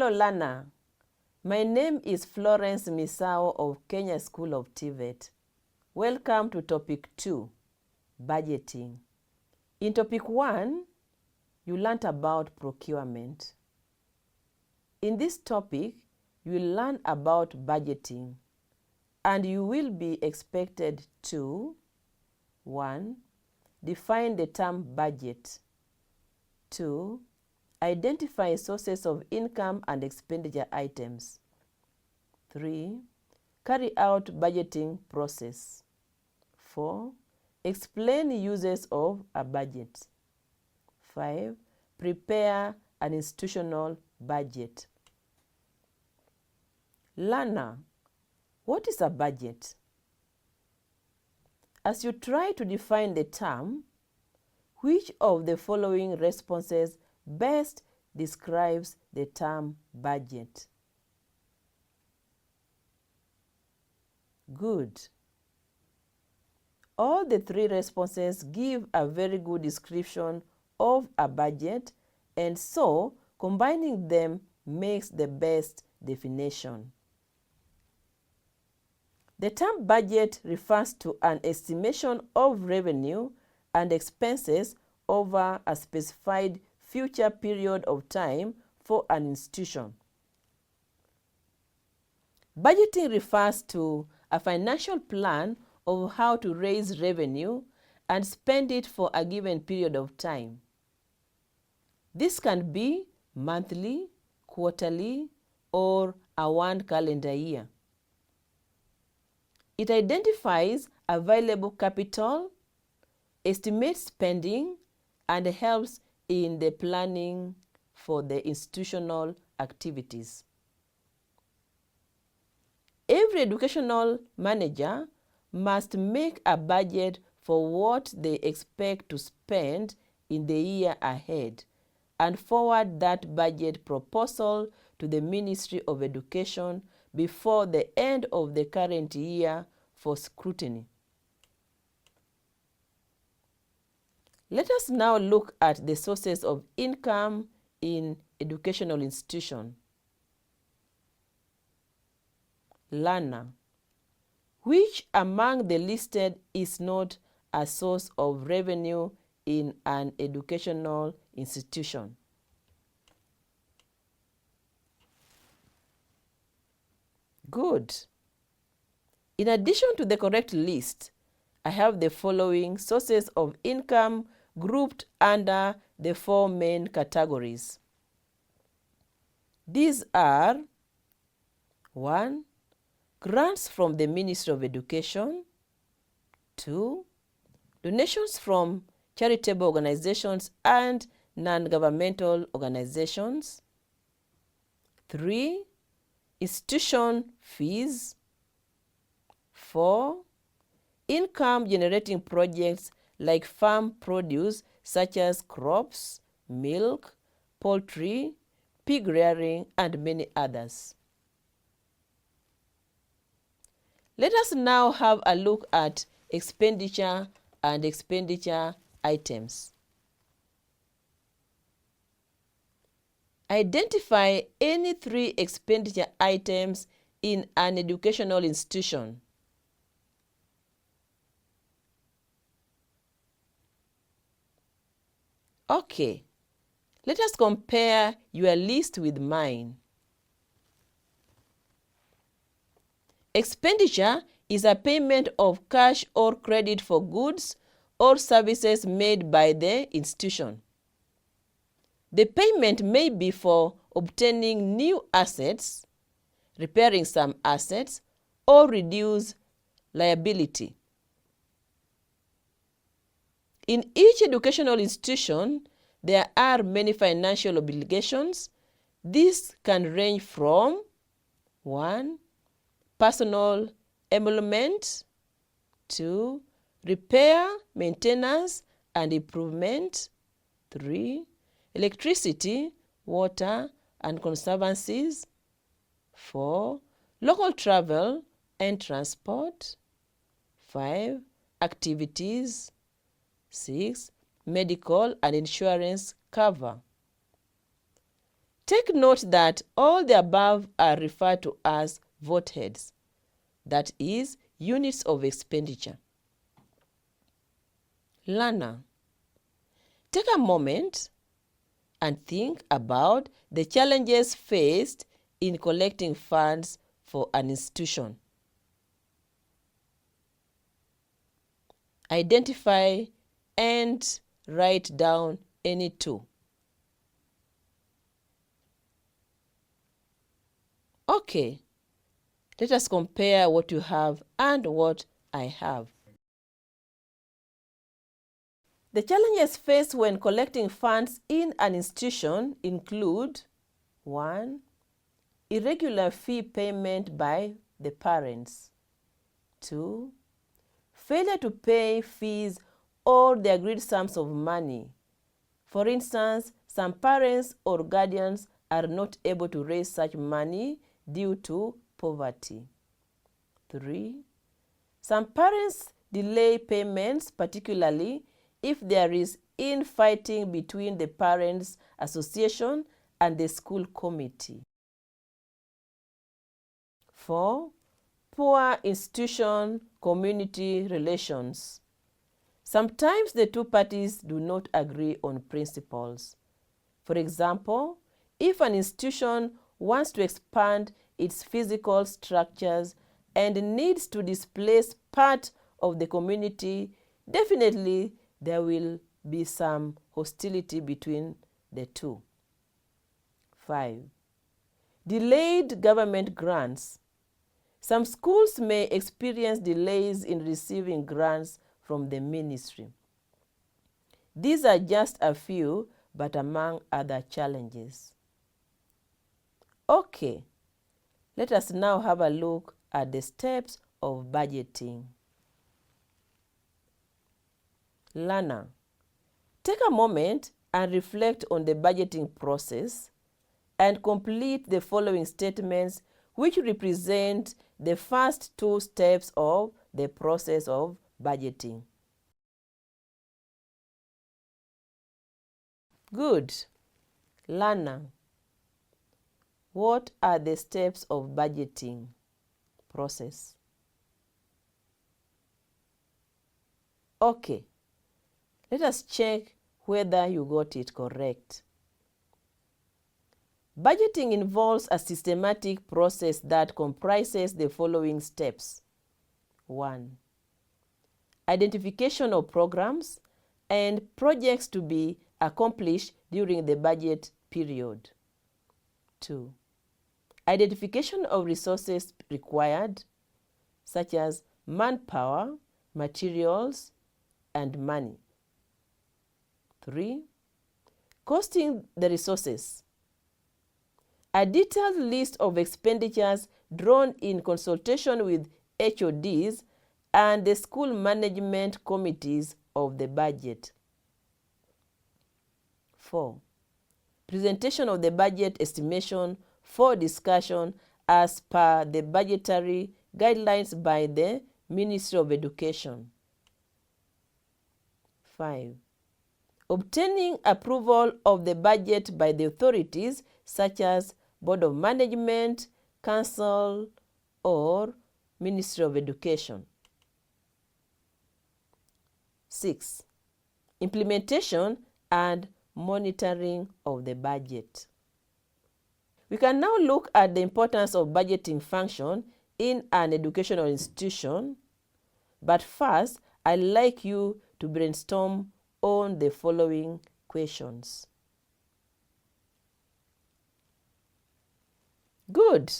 Hello learner, my name is Florence Misao of Kenya School of TVET. Welcome to topic 2, budgeting. In topic 1, you learned about procurement. In this topic, you will learn about budgeting and you will be expected to 1. Define the term budget. 2. Identify sources of income and expenditure items. 3. Carry out budgeting process. 4. Explain uses of a budget. 5. Prepare an institutional budget. Learner, what is a budget? As you try to define the term, which of the following responses best describes the term budget? Good. All the 3 responses give a very good description of a budget, and so combining them makes the best definition. The term budget refers to an estimation of revenue and expenses over a specified future period of time for an institution. Budgeting refers to a financial plan of how to raise revenue and spend it for a given period of time. This can be monthly, quarterly, or a 1 calendar year. It identifies available capital, estimates spending, and helps in the planning for the institutional activities. Every educational manager must make a budget for what they expect to spend in the year ahead and forward that budget proposal to the Ministry of Education before the end of the current year for scrutiny. Let us now look at the sources of income in educational institution. Learner, which among the listed is not a source of revenue in an educational institution? Good. In addition to the correct list, I have the following sources of income grouped under the 4 main categories. These are 1. Grants from the Ministry of Education. 2. Donations from charitable organizations and non-governmental organizations. 3. Institution fees. 4. Income generating projects like farm produce such as crops, milk, poultry, pig rearing, and many others. Let us now have a look at expenditure and expenditure items. Identify any 3 expenditure items in an educational institution. Okay, let us compare your list with mine. Expenditure is a payment of cash or credit for goods or services made by the institution. The payment may be for obtaining new assets, repairing some assets, or reduce liability. In each educational institution, there are many financial obligations. These can range from 1. Personal emolument. 2. Repair, maintenance, and improvement. 3. Electricity, water, and conservancies. 4. Local travel and transport. 5. Activities. 6. Medical and insurance cover. Take note that all the above are referred to as vote heads, that is, units of expenditure. Learner, take a moment and think about the challenges faced in collecting funds for an institution. Identify and write down any two. Okay, let us compare what you have and what I have. The challenges faced when collecting funds in an institution include 1. Irregular fee payment by the parents. 2. Failure to pay fees or the agreed sums of money. For instance, some parents or guardians are not able to raise such money due to poverty. 3. Some parents delay payments, particularly if there is infighting between the Parents Association and the school committee. 4. Poor institution-community relations. Sometimes the two parties do not agree on principles. For example, if an institution wants to expand its physical structures and needs to displace part of the community, definitely there will be some hostility between the two. 5. Delayed government grants. Some schools may experience delays in receiving grants from the ministry. These are just a few, but among other challenges. Okay, let us now have a look at the steps of budgeting. Learner, take a moment and reflect on the budgeting process and complete the following statements which represent the first two steps of the process of budgeting. Good. Learner, what are the steps of budgeting process? Okay, let us check whether you got it correct. Budgeting involves a systematic process that comprises the following steps. 1. Identification of programs and projects to be accomplished during the budget period. 2. Identification of resources required, such as manpower, materials, and money. 3. Costing the resources. A detailed list of expenditures drawn in consultation with HODs and the school management committees of the budget. 4. Presentation of the budget estimation for discussion as per the budgetary guidelines by the Ministry of Education. 5. Obtaining approval of the budget by the authorities such as Board of Management, Council, or Ministry of Education. 6. Implementation and monitoring of the budget. We can now look at the importance of budgeting function in an educational institution, but first, I'd like you to brainstorm on the following questions. Good.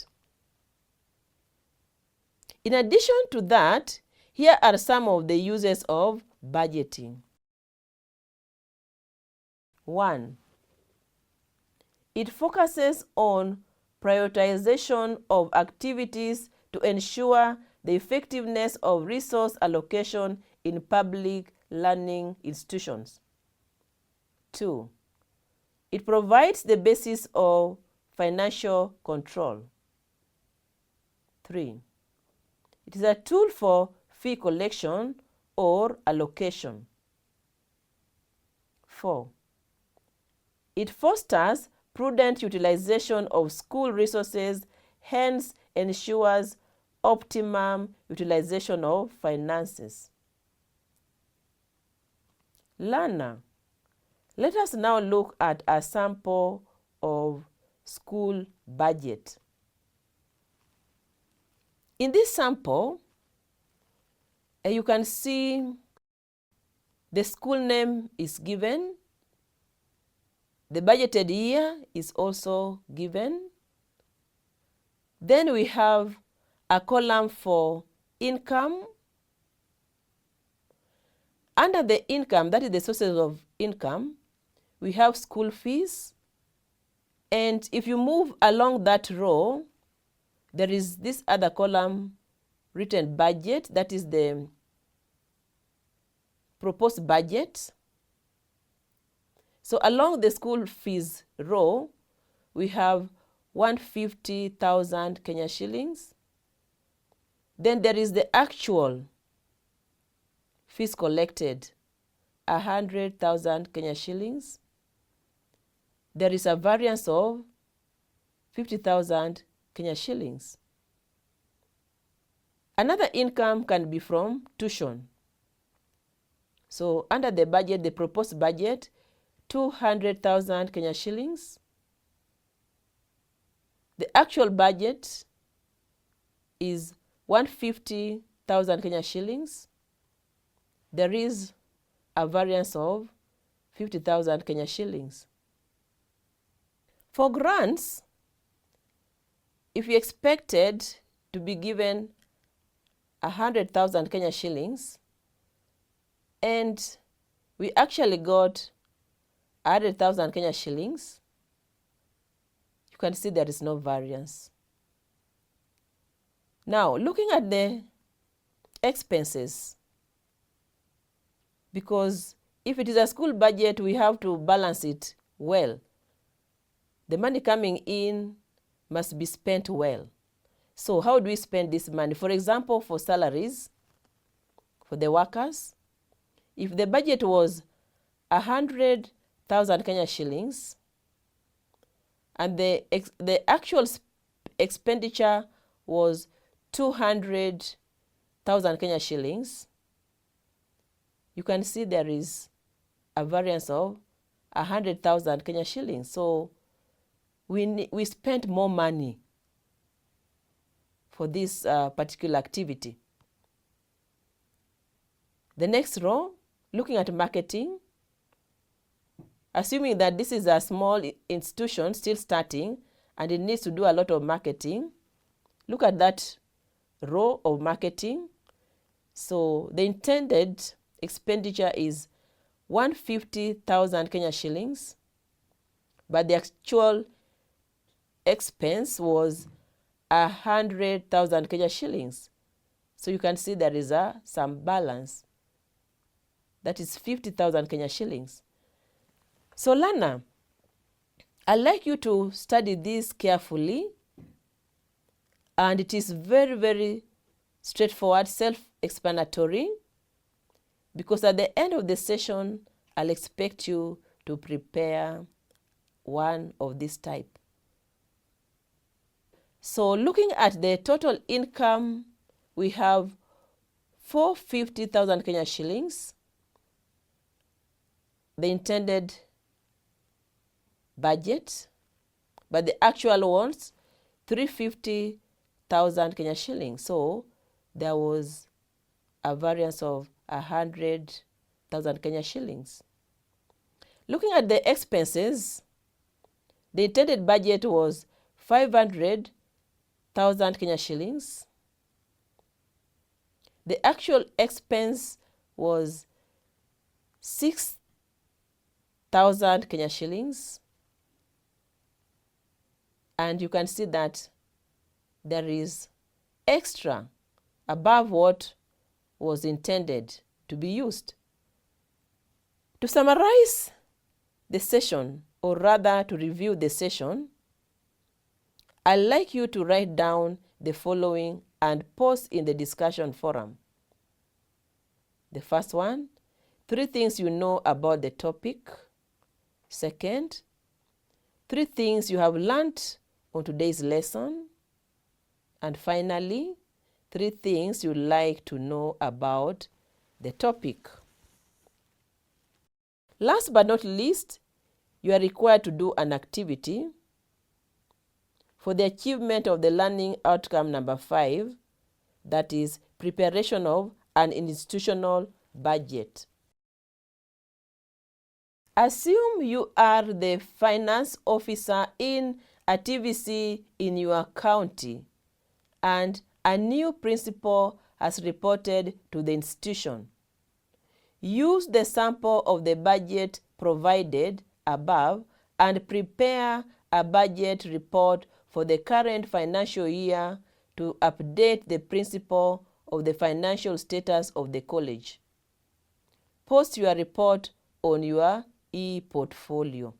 In addition to that, here are some of the uses of budgeting. 1. It focuses on prioritization of activities to ensure the effectiveness of resource allocation in public learning institutions. 2. It provides the basis of financial control. 3. It is a tool for fee collection or allocation. 4. It fosters prudent utilization of school resources, hence ensures optimum utilization of finances. Learner, let us now look at a sample of school budget. In this sample, you can see the school name is given. The budgeted year is also given. Then we have a column for income. Under the income, that is the sources of income, we have school fees. And if you move along that row, there is this other column written budget, that is the proposed budget. So along the school fees row, we have 150,000 Kenya shillings. Then there is the actual fees collected, 100,000 Kenya shillings. There is a variance of 50,000 Kenya shillings. Another income can be from tuition. So under the budget, the proposed budget, 200,000 Kenya shillings. The actual budget is 150,000 Kenya shillings. There is a variance of 50,000 Kenya shillings. For grants, if you expected to be given 100,000 Kenya shillings, and we actually got 100,000 Kenya shillings, you can see there is no variance. Now, looking at the expenses, because if it is a school budget, we have to balance it well. The money coming in must be spent well. So how do we spend this money? For example, for salaries, for the workers, if the budget was 100,000 Kenya shillings, and the actual expenditure was 200,000 Kenya shillings, you can see there is a variance of 100,000 Kenya shillings. So we spent more money for this particular activity. The next row, looking at marketing, assuming that this is a small institution still starting and it needs to do a lot of marketing, look at that row of marketing. So the intended expenditure is 150,000 Kenya shillings, but the actual expense was 100,000 Kenya shillings. So you can see there is some balance. That is 50,000 Kenya shillings. So learner, I'd like you to study this carefully, and it is very, very straightforward, self-explanatory, because at the end of the session, I'll expect you to prepare one of this type. So looking at the total income, we have 450,000 Kenya shillings, the intended budget, but the actual ones, 350,000 Kenya shillings. So there was a variance of 100,000 Kenya shillings. Looking at the expenses, the intended budget was 500,000 Kenya shillings. The actual expense was 6,000 Kenya shillings. And you can see that there is extra above what was intended to be used. To summarize the session, or rather to review the session, I'd like you to write down the following and post in the discussion forum. The first one, 3 things you know about the topic. Second, 3 things you have learnt on today's lesson. And finally, 3 things you'd like to know about the topic. Last but not least, you are required to do an activity for the achievement of the learning outcome number 5, that is preparation of an institutional budget. Assume you are the finance officer in a TVC in your county and a new principal has reported to the institution. Use the sample of the budget provided above and prepare a budget report for the current financial year to update the principal of the financial status of the college. Post your report on your e-portfolio.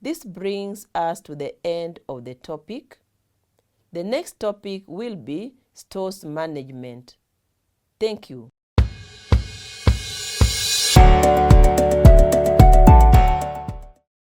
This brings us to the end of the topic. The next topic will be stores management. Thank you.